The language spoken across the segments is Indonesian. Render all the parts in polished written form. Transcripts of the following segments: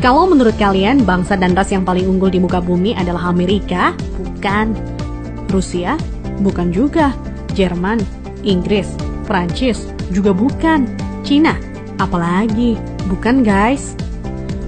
Kalau menurut kalian bangsa dan ras yang paling unggul di muka bumi adalah Amerika? Bukan. Rusia? Bukan juga. Jerman? Inggris? Prancis? Juga bukan. Cina? Apalagi? Bukan guys.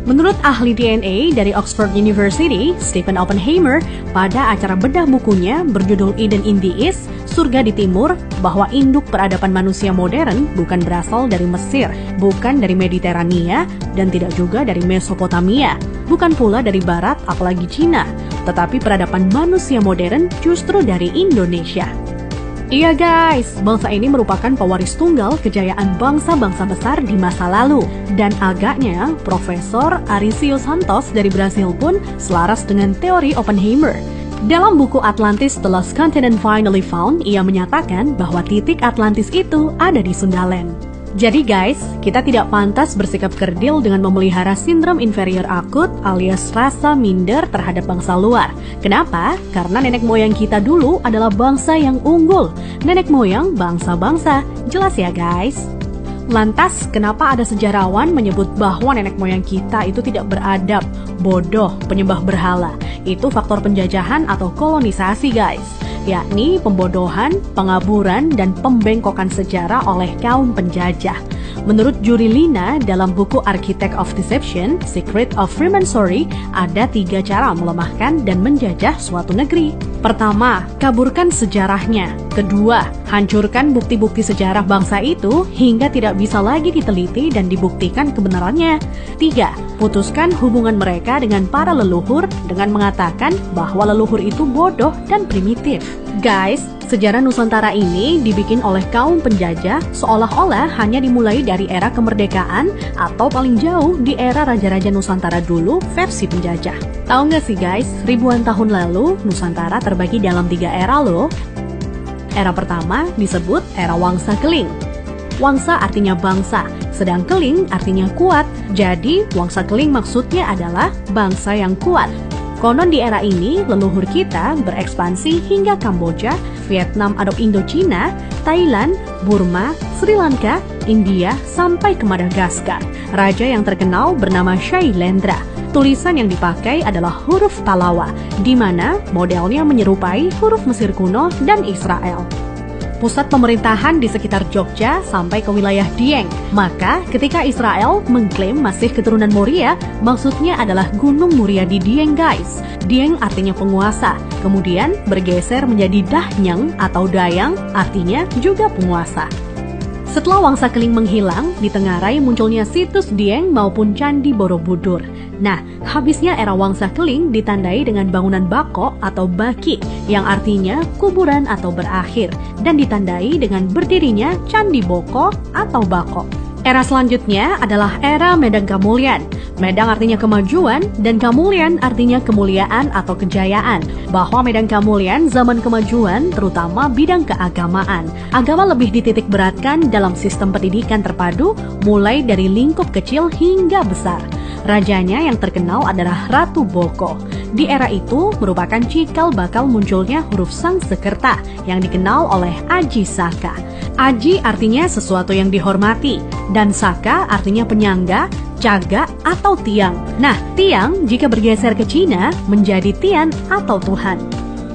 Menurut ahli DNA dari Oxford University, Stephen Oppenheimer, pada acara bedah bukunya berjudul Eden in the East, Surga di Timur, bahwa induk peradaban manusia modern bukan berasal dari Mesir, bukan dari Mediterania, dan tidak juga dari Mesopotamia, bukan pula dari Barat apalagi Cina, tetapi peradaban manusia modern justru dari Indonesia. Iya guys, bangsa ini merupakan pewaris tunggal kejayaan bangsa-bangsa besar di masa lalu. Dan agaknya, Profesor Arício Santos dari Brasil pun selaras dengan teori Oppenheimer. Dalam buku Atlantis The Lost Continent Finally Found, ia menyatakan bahwa titik Atlantis itu ada di Sundaland. Jadi guys, kita tidak pantas bersikap kerdil dengan memelihara sindrom inferior akut alias rasa minder terhadap bangsa luar. Kenapa? Karena nenek moyang kita dulu adalah bangsa yang unggul. Nenek moyang bangsa-bangsa. Jelas ya guys? Lantas, kenapa ada sejarawan menyebut bahwa nenek moyang kita itu tidak beradab, bodoh, penyembah berhala? Itu faktor penjajahan atau kolonisasi guys, yakni pembodohan, pengaburan, dan pembengkokan sejarah oleh kaum penjajah. Menurut Juri Lina dalam buku Architect of Deception, Secret of Freemasonry, ada 3 cara melemahkan dan menjajah suatu negeri. Pertama, kaburkan sejarahnya. Kedua, hancurkan bukti-bukti sejarah bangsa itu hingga tidak bisa lagi diteliti dan dibuktikan kebenarannya. 3, putuskan hubungan mereka dengan para leluhur dengan mengatakan bahwa leluhur itu bodoh dan primitif. Guys, sejarah Nusantara ini dibikin oleh kaum penjajah seolah-olah hanya dimulai dari era kemerdekaan atau paling jauh di era Raja-Raja Nusantara dulu versi penjajah. Tahu nggak sih guys, ribuan tahun lalu Nusantara terbagi dalam 3 era loh. Era pertama disebut era Wangsa Keling. Wangsa artinya bangsa, sedang Keling artinya kuat. Jadi Wangsa Keling maksudnya adalah bangsa yang kuat. Konon di era ini, leluhur kita berekspansi hingga Kamboja, Vietnam atau Indochina, Thailand, Burma, Sri Lanka, India, sampai ke Madagaskar. Raja yang terkenal bernama Shailendra. Tulisan yang dipakai adalah huruf Talawa, di mana modelnya menyerupai huruf Mesir kuno dan Israel. Pusat pemerintahan di sekitar Jogja sampai ke wilayah Dieng. Maka ketika Israel mengklaim masih keturunan Moria, maksudnya adalah Gunung Muria di Dieng guys. Dieng artinya penguasa, kemudian bergeser menjadi Dahnyang atau Dayang, artinya juga penguasa. Setelah Wangsa Keling menghilang, ditengarai munculnya situs Dieng maupun Candi Borobudur. Nah, habisnya era Wangsa Keling ditandai dengan bangunan Bako atau Baki, yang artinya kuburan atau berakhir, dan ditandai dengan berdirinya Candi Boko atau Bako. Era selanjutnya adalah era Medang Kamulyan. Medang artinya kemajuan dan Kamulyan artinya kemuliaan atau kejayaan. Bahwa Medang Kamulyan zaman kemajuan terutama bidang keagamaan. Agama lebih dititik beratkan dalam sistem pendidikan terpadu mulai dari lingkup kecil hingga besar. Rajanya yang terkenal adalah Ratu Boko. Di era itu merupakan cikal bakal munculnya huruf Sangsekerta yang dikenal oleh Aji Saka. Aji artinya sesuatu yang dihormati, dan Saka artinya penyangga, caga, atau tiang. Nah, tiang jika bergeser ke Cina menjadi Tian atau Tuhan.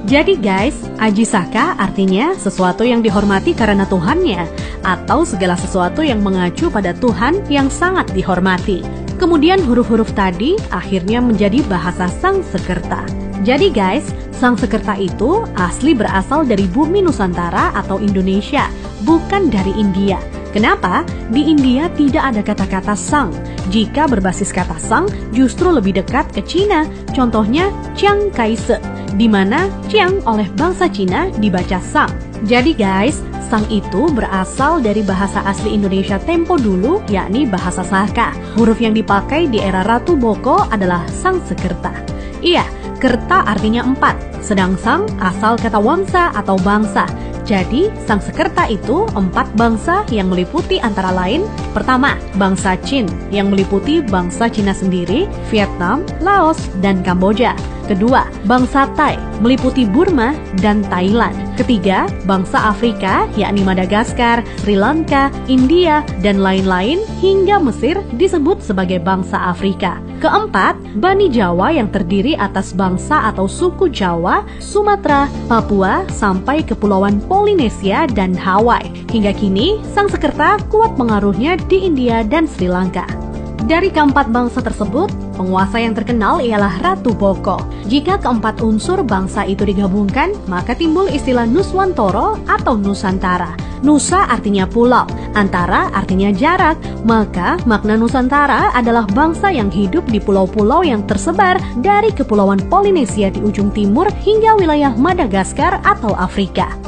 Jadi guys, Aji Saka artinya sesuatu yang dihormati karena Tuhannya, atau segala sesuatu yang mengacu pada Tuhan yang sangat dihormati. Kemudian huruf-huruf tadi akhirnya menjadi bahasa Sangsekerta. Jadi guys, Sangsekerta itu asli berasal dari bumi Nusantara atau Indonesia, bukan dari India. Kenapa? Di India tidak ada kata-kata sang. Jika berbasis kata sang, justru lebih dekat ke Cina. Contohnya Chiang Kai-shek, di mana Chiang oleh bangsa Cina dibaca sang. Jadi guys, sang itu berasal dari bahasa asli Indonesia tempo dulu, yakni bahasa Saka. Huruf yang dipakai di era Ratu Boko adalah Sangsekerta. Iya, kerta artinya 4, sedang sang asal kata wangsa atau bangsa. Jadi, Sangsekerta itu 4 bangsa yang meliputi antara lain, pertama, bangsa Qin yang meliputi bangsa Cina sendiri, Vietnam, Laos, dan Kamboja. Kedua, bangsa Thai, meliputi Burma dan Thailand. Ketiga, bangsa Afrika, yakni Madagaskar, Sri Lanka, India, dan lain-lain hingga Mesir disebut sebagai bangsa Afrika. Keempat, Bani Jawa yang terdiri atas bangsa atau suku Jawa, Sumatera, Papua, sampai Kepulauan Polinesia dan Hawaii. Hingga kini, Sangsekerta kuat pengaruhnya di India dan Sri Lanka. Dari keempat bangsa tersebut, penguasa yang terkenal ialah Ratu Boko. Jika keempat unsur bangsa itu digabungkan, maka timbul istilah Nuswantara atau Nusantara. Nusa artinya pulau, antara artinya jarak, maka makna Nusantara adalah bangsa yang hidup di pulau-pulau yang tersebar dari Kepulauan Polinesia di ujung timur hingga wilayah Madagaskar atau Afrika.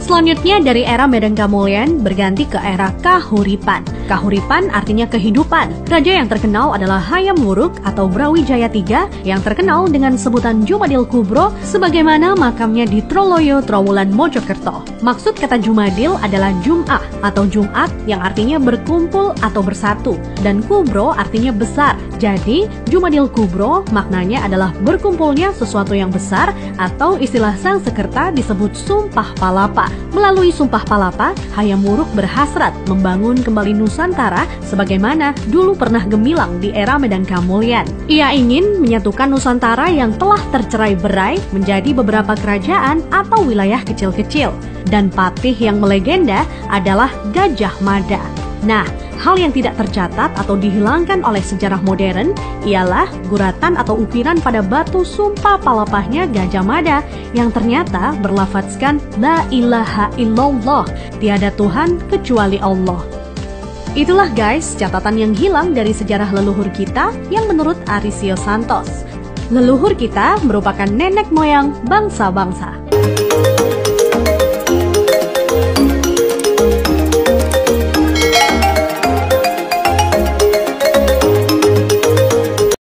Selanjutnya dari era Medan Kamulyan berganti ke era Kahuripan. Kahuripan artinya kehidupan. Raja yang terkenal adalah Hayam Wuruk atau Brawijaya III yang terkenal dengan sebutan Jumadil Kubro sebagaimana makamnya di Troloyo, Trowulan, Mojokerto. Maksud kata Jumadil adalah Jum'ah atau Jumat yang artinya berkumpul atau bersatu dan Kubro artinya besar. Jadi Jumadil Kubro maknanya adalah berkumpulnya sesuatu yang besar atau istilah Sangsekerta disebut Sumpah Palapa. Melalui Sumpah Palapa, Hayam Wuruk berhasrat membangun kembali Nusantara sebagaimana dulu pernah gemilang di era Medan Kamulyan. Ia ingin menyatukan Nusantara yang telah tercerai-berai menjadi beberapa kerajaan atau wilayah kecil-kecil. Dan patih yang melegenda adalah Gajah Mada. Nah, hal yang tidak tercatat atau dihilangkan oleh sejarah modern ialah guratan atau ukiran pada batu sumpah palapahnya Gajah Mada yang ternyata berlafadzkan La ilaha illallah, tiada Tuhan kecuali Allah. Itulah guys catatan yang hilang dari sejarah leluhur kita yang menurut Arisio Santos. Leluhur kita merupakan nenek moyang bangsa-bangsa.